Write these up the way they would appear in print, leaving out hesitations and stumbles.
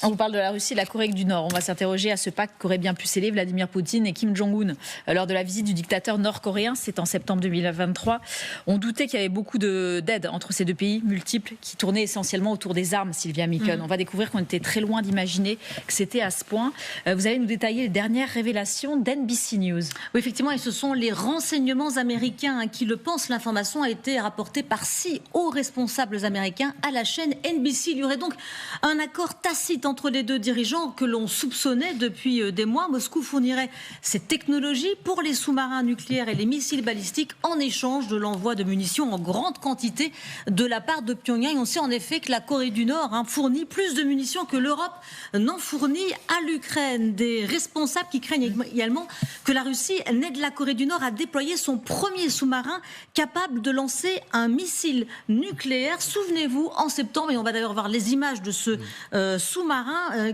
On vous parle de la Russie et de la Corée du Nord. On va s'interroger à ce pacte qu'auraient bien pu sceller Vladimir Poutine et Kim Jong-un lors de la visite du dictateur nord-coréen. C'est en septembre 2023. On doutait qu'il y avait beaucoup d'aide entre ces deux pays multiples qui tournaient essentiellement autour des armes, Sylvia Miken. On va découvrir qu'on était très loin d'imaginer que c'était à ce point. Vous allez nous détailler les dernières révélations d'NBC News. Oui, effectivement, et ce sont les renseignements américains qui le pensent. L'information a été rapportée par 6 hauts responsables américains à la chaîne NBC. Il y aurait donc un accord tacite entre les deux dirigeants que l'on soupçonnait depuis des mois. Moscou fournirait ces technologies pour les sous-marins nucléaires et les missiles balistiques en échange de l'envoi de munitions en grande quantité de la part de Pyongyang. On sait en effet que la Corée du Nord fournit plus de munitions que l'Europe n'en fournit à l'Ukraine. Des responsables qui craignent également que la Russie n'aide la Corée du Nord à déployer son premier sous-marin capable de lancer un missile nucléaire. Souvenez-vous, en septembre, et on va d'ailleurs voir les images de ce sous-marin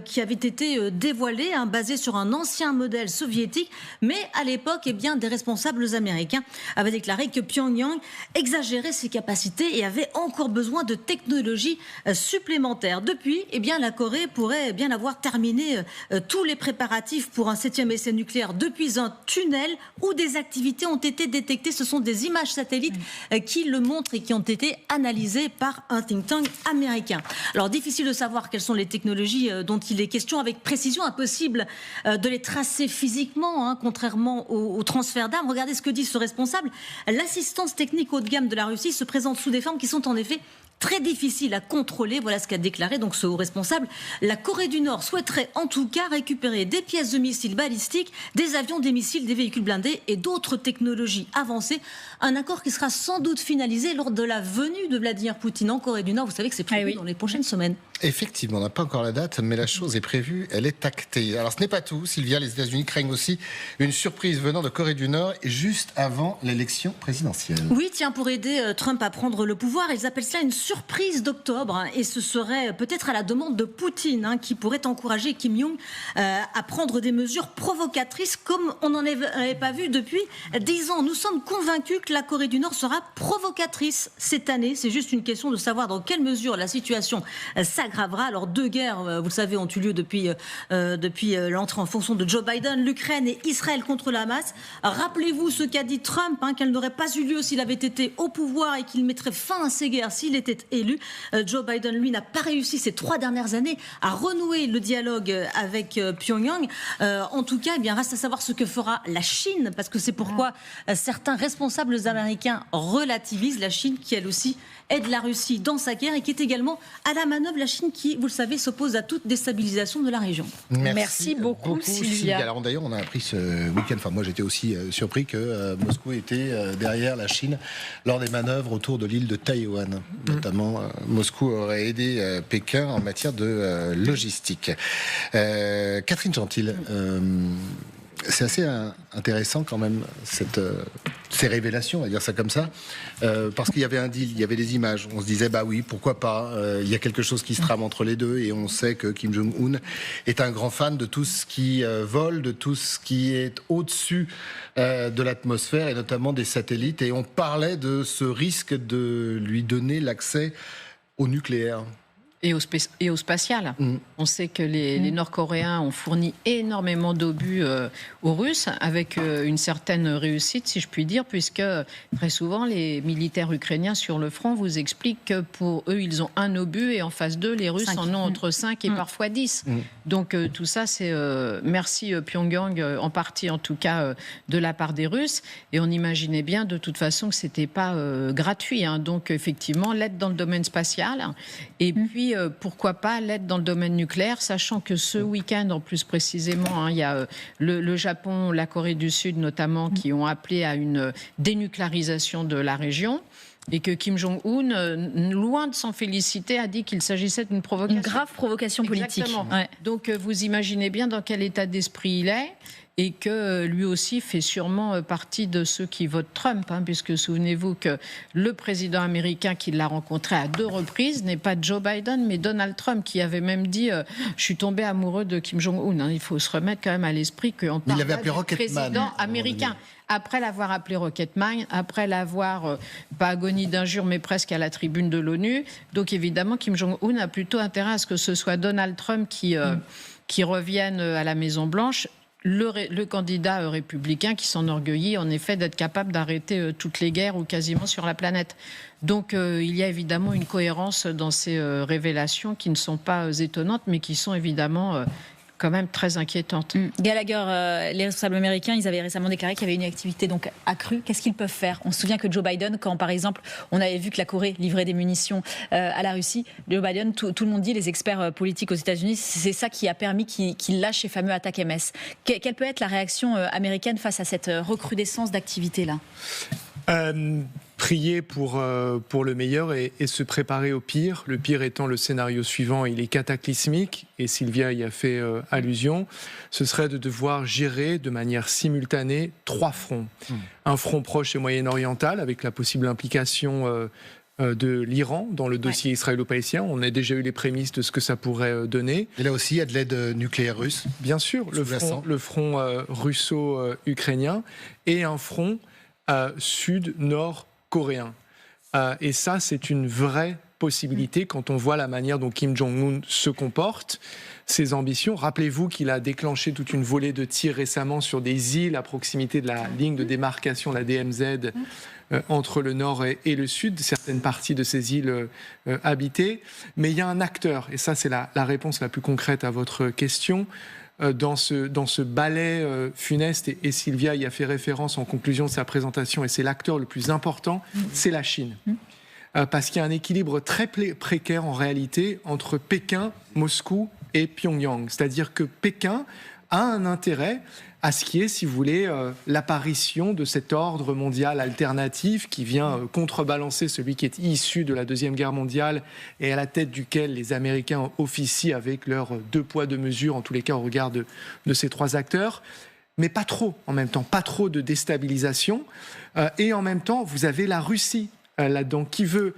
qui avait été dévoilé, basé sur un ancien modèle soviétique. Mais à l'époque, des responsables américains avaient déclaré que Pyongyang exagérait ses capacités et avait encore besoin de technologies supplémentaires. Depuis, la Corée pourrait bien avoir terminé tous les préparatifs pour un 7e essai nucléaire depuis un tunnel où des activités ont été détectées. Ce sont des images satellites qui le montrent et qui ont été analysées par un think tank américain. Alors, difficile de savoir quelles sont les technologies dont il est question avec précision. Impossible de les tracer physiquement, contrairement au transfert d'armes. Regardez ce que dit ce responsable. L'assistance technique haut de gamme de la Russie se présente sous des formes qui sont en effet très difficile à contrôler. Voilà ce qu'a déclaré donc ce haut responsable. La Corée du Nord souhaiterait en tout cas récupérer des pièces de missiles balistiques, des avions, des missiles, des véhicules blindés et d'autres technologies avancées. Un accord qui sera sans doute finalisé lors de la venue de Vladimir Poutine en Corée du Nord. Vous savez que c'est prévu dans les prochaines semaines. Effectivement, on n'a pas encore la date, mais la chose est prévue, elle est actée. Alors ce n'est pas tout, Sylvia, les États-Unis craignent aussi une surprise venant de Corée du Nord juste avant l'élection présidentielle. Oui, pour aider Trump à prendre le pouvoir, ils appellent cela une surprise d'octobre, et ce serait peut-être à la demande de Poutine, qui pourrait encourager Kim Jong à prendre des mesures provocatrices comme on n'en avait pas vu depuis 10 ans. Nous sommes convaincus que la Corée du Nord sera provocatrice cette année. C'est juste une question de savoir dans quelle mesure la situation s'aggravera. Alors, 2 guerres, vous le savez, ont eu lieu depuis l'entrée en fonction de Joe Biden, l'Ukraine et Israël contre le Hamas. Rappelez-vous ce qu'a dit Trump, qu'elle n'aurait pas eu lieu s'il avait été au pouvoir et qu'il mettrait fin à ces guerres s'il était élu. Joe Biden, lui, n'a pas réussi ces 3 dernières années à renouer le dialogue avec Pyongyang. En tout cas, reste à savoir ce que fera la Chine, parce que c'est pourquoi certains responsables américains relativisent la Chine, qui elle aussi aide la Russie dans sa guerre et qui est également à la manœuvre. La Chine qui, vous le savez, s'oppose à toute déstabilisation de la région. Merci beaucoup, Sylvia. Alors d'ailleurs, on a appris ce week-end, moi j'étais aussi surpris que Moscou était derrière la Chine lors des manœuvres autour de l'île de Taïwan. Notamment, Moscou aurait aidé Pékin en matière de logistique. Catherine Gentil, c'est assez intéressant quand même ces révélations, on va dire ça comme ça, parce qu'il y avait un deal, il y avait des images. On se disait oui, pourquoi pas, il y a quelque chose qui se trame entre les deux, et on sait que Kim Jong-un est un grand fan de tout ce qui vole, de tout ce qui est au-dessus de l'atmosphère, et notamment des satellites, et on parlait de ce risque de lui donner l'accès au nucléaire. Et au spatial. On sait que les Nord-Coréens ont fourni énormément d'obus aux Russes, avec une certaine réussite, si je puis dire, puisque très souvent, les militaires ukrainiens sur le front vous expliquent que pour eux, ils ont un obus, et en face d'eux, les Russes en ont entre 5 et parfois 10. Donc tout ça, c'est merci Pyongyang, en partie en tout cas, de la part des Russes. Et on imaginait bien de toute façon que c'était pas gratuit. Donc effectivement, l'aide dans le domaine spatial, et puis pourquoi pas l'aide dans le domaine nucléaire, sachant que ce week-end, en plus précisément, il y a le Japon, la Corée du Sud notamment, qui ont appelé à une dénucléarisation de la région. Et que Kim Jong-un, loin de s'en féliciter, a dit qu'il s'agissait d'une provocation. Une grave provocation politique. Exactement. Ouais. Donc vous imaginez bien dans quel état d'esprit il est. et que lui aussi fait sûrement partie de ceux qui votent Trump, puisque souvenez-vous que le président américain qui l'a rencontré à 2 reprises n'est pas Joe Biden, mais Donald Trump, qui avait même dit « Je suis tombé amoureux de Kim Jong-un ». Il faut se remettre quand même à l'esprit qu'on parle du président américain. Après l'avoir appelé Rocketman, après l'avoir, pas agonie d'injures, mais presque à la tribune de l'ONU. Donc évidemment, Kim Jong-un a plutôt intérêt à ce que ce soit Donald Trump qui revienne à la Maison-Blanche. Le candidat républicain qui s'enorgueillit en effet d'être capable d'arrêter toutes les guerres ou quasiment sur la planète. Donc il y a évidemment une cohérence dans ces révélations qui ne sont pas étonnantes, mais qui sont évidemment quand même très inquiétante. Gallagher, les responsables américains, ils avaient récemment déclaré qu'il y avait une activité donc accrue. Qu'est-ce qu'ils peuvent faire ? On se souvient que Joe Biden, quand par exemple on avait vu que la Corée livrait des munitions à la Russie, Joe Biden, tout le monde dit, les experts politiques aux États-Unis, c'est ça qui a permis qu'il lâche ces fameux attaques MS. Quelle peut être la réaction américaine face à cette recrudescence d'activité-là ? Prier pour le meilleur et se préparer au pire. Le pire étant le scénario suivant, il est cataclysmique, et Sylvia y a fait allusion. Ce serait de devoir gérer de manière simultanée 3 fronts. Un front proche et moyen-oriental, avec la possible implication de l'Iran dans le dossier israélo-palestinien. On a déjà eu les prémices de ce que ça pourrait donner. Et là aussi, il y a de l'aide nucléaire russe. Bien sûr, le front russo-ukrainien et un front sud-nord-coréen. Et ça, c'est une vraie possibilité quand on voit la manière dont Kim Jong-un se comporte, ses ambitions. Rappelez-vous qu'il a déclenché toute une volée de tirs récemment sur des îles à proximité de la ligne de démarcation, la DMZ, entre le nord et le sud, certaines parties de ces îles habitées. Mais il y a un acteur, et ça c'est la réponse la plus concrète à votre question, dans ce ballet funeste, et Sylvia y a fait référence en conclusion de sa présentation, et c'est l'acteur le plus important, c'est la Chine. Parce qu'il y a un équilibre très précaire en réalité entre Pékin, Moscou et Pyongyang. C'est-à-dire que Pékin a un intérêt à ce qui est, si vous voulez, l'apparition de cet ordre mondial alternatif qui vient contrebalancer celui qui est issu de la Deuxième Guerre mondiale et à la tête duquel les Américains officient avec leurs 2 poids 2 mesures, en tous les cas au regard de ces 3 acteurs. Mais pas trop, en même temps, pas trop de déstabilisation. Et en même temps, vous avez la Russie là-dedans, qui veut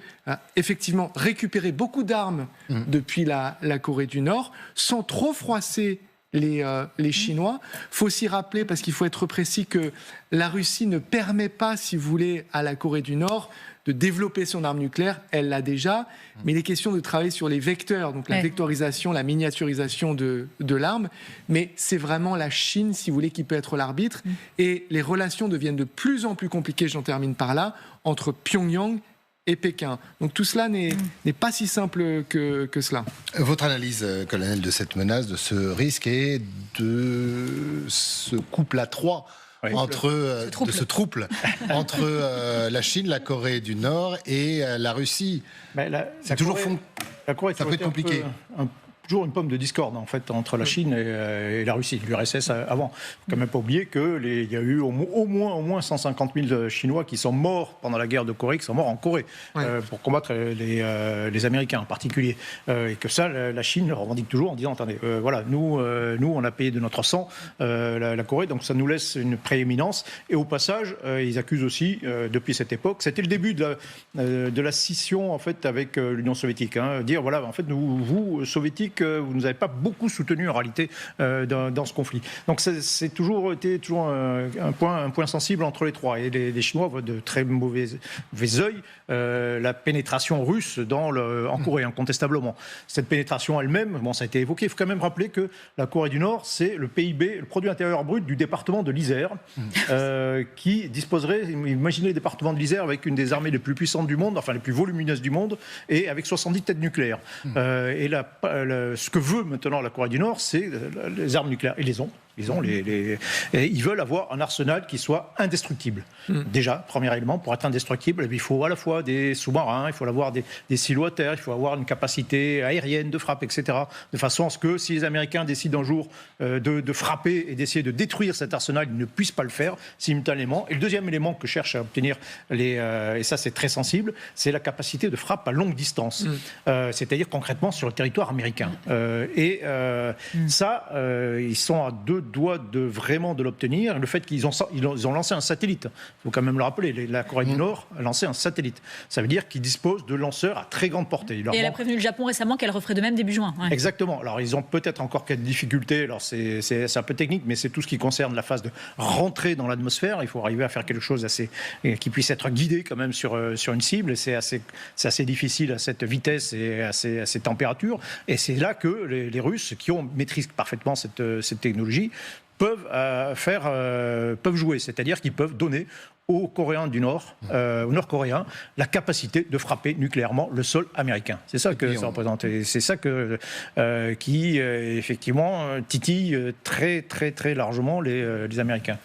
effectivement récupérer beaucoup d'armes depuis la Corée du Nord, sans trop froisser les Chinois. Il faut aussi rappeler, parce qu'il faut être précis, que la Russie ne permet pas, si vous voulez, à la Corée du Nord de développer son arme nucléaire. Elle l'a déjà, mais il est question de travailler sur les vecteurs, donc la vectorisation, la miniaturisation de l'arme. Mais c'est vraiment la Chine, si vous voulez, qui peut être l'arbitre. Et les relations deviennent de plus en plus compliquées, j'en termine par là, entre Pyongyang et Pékin. Donc tout cela n'est pas si simple que cela. Votre analyse, colonel, de cette menace, de ce risque et de ce couple à 3 entre ce trouble entre la Chine, la Corée du Nord et la Russie. C'est toujours la Corée, ça peut être compliqué. Toujours une pomme de discorde en fait entre la Chine et la Russie, l'URSS avant. Il ne faut quand même pas oublier qu'il y a eu au moins 150 000 Chinois qui sont morts pendant la guerre de Corée, qui sont morts en Corée pour combattre les Américains en particulier. Et que ça, la Chine le revendique toujours en disant attendez, voilà, nous on a payé de notre sang la Corée, donc ça nous laisse une prééminence. Et au passage, ils accusent aussi depuis cette époque, c'était le début de la scission en fait avec l'Union soviétique, dire voilà, en fait vous soviétiques, vous nous avez pas beaucoup soutenu en réalité dans ce conflit. Donc c'est toujours été un point sensible entre les 3. Et les Chinois voient de très mauvais œil la pénétration russe en Corée, incontestablement. Cette pénétration elle-même, ça a été évoqué. Il faut quand même rappeler que la Corée du Nord, c'est le PIB, le produit intérieur brut du département de l'Isère, qui disposerait, imaginez le département de l'Isère avec une des armées les plus puissantes du monde, enfin les plus volumineuses du monde, et avec 70 têtes nucléaires. Et ce que veut maintenant la Corée du Nord, c'est les armes nucléaires. Ils les ont. Et ils veulent avoir un arsenal qui soit indestructible. Déjà, premier élément, pour être indestructible, il faut à la fois des sous-marins, il faut avoir des silos à terre, il faut avoir une capacité aérienne de frappe, etc. De façon à ce que si les Américains décident un jour de frapper et d'essayer de détruire cet arsenal, ils ne puissent pas le faire simultanément. Et le deuxième élément que cherchent à obtenir, et ça c'est très sensible, c'est la capacité de frappe à longue distance. C'est-à-dire concrètement sur le territoire américain. Ça, ils sont à deux doit vraiment de l'obtenir le fait qu'ils ont lancé un satellite. Il faut quand même le rappeler, la Corée du Nord a lancé un satellite. Ça veut dire qu'ils disposent de lanceurs à très grande portée. Et elle a prévenu le Japon récemment qu'elle referait de même début juin. Ouais. Exactement. Alors ils ont peut-être encore quelques difficultés, alors c'est un peu technique, mais c'est tout ce qui concerne la phase de rentrer dans l'atmosphère. Il faut arriver à faire quelque chose qui puisse être guidé quand même sur une cible, et c'est assez difficile à cette vitesse et à ces températures. Et c'est là que les Russes, qui maîtrisent parfaitement cette technologie, peuvent jouer, c'est-à-dire qu'ils peuvent donner aux Coréens du Nord, aux Nord-Coréens, la capacité de frapper nucléairement le sol américain. C'est ça que ça représente. Et c'est ça qui, effectivement, titille très, très, très largement les Américains.